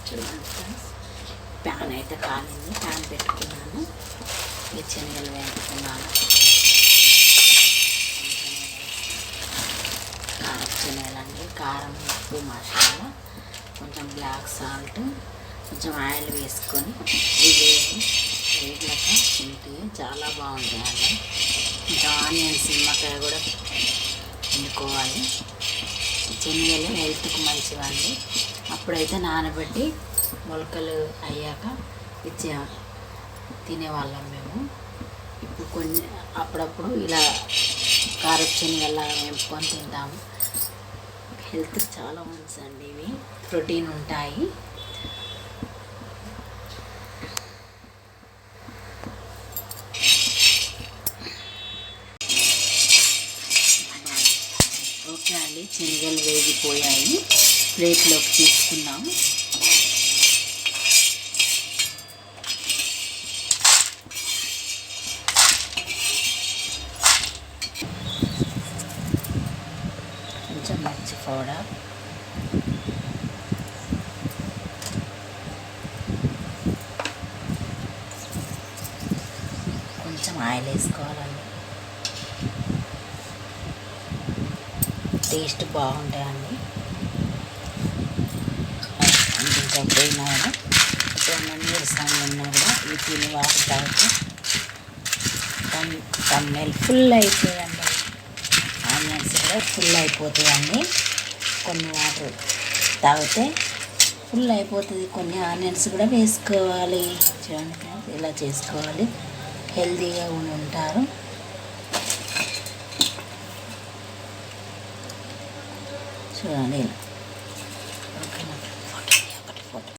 చూడండి friends, pan అయితే కాలింది. Pan పెట్టుకున్నాను, ఈ శనగలు వేసుకున్నాను. కారం శనగలండి, కారం, ఉప్పు, మసాలా, కొంచెం బ్లాక్ సాల్ట్, కొంచెం ఆయిల్ వేసుకొని ఇవి వేగాక తింటే చాలా బాగుంటాయండి. ఇంకా ఆనియన్స్, నిమ్మకాయ కూడా వండుకోవాలి. శనగలు హెల్త్కి మంచివండి. అప్పుడైతే నానబెట్టి మొలకలు అయ్యాక తినేవాళ్ళం మేము. ఇప్పుడు కొన్ని అప్పుడప్పుడు ఇలా కారపు శనగల్లా వేపుకొని తింటాము. హెల్త్కి చాలా మంచిదండి. ఇవి ప్రోటీన్ ఉంటాయి. ఓకే అండి, శనగలు వేగిపోయాయి. ప్లేట్లోకి తీసుకున్నాము. కొంచెం మిర్చి పౌడర్, కొంచెం ఆయిల్ వేసుకోవాలండి. టేస్ట్ బాగుంటాయండి. ఇంకా పోయినా కూడా ఎప్పుడైనా నీరసంగా ఉన్నా కూడా ఇవి తిని వాటర్ తాగితే కన్నెలు ఫుల్ అయిపోయాయండి. ఆనియన్స్ కూడా ఫుల్ అయిపోతాయండి. కొన్ని వాటర్ తాగితే ఫుల్ అయిపోతుంది. కొన్ని ఆనియన్స్ కూడా వేసుకోవాలి. చూడండి, ఇలా చేసుకోవాలి. హెల్తీగా ఉంటారు. చూడండి ఇలా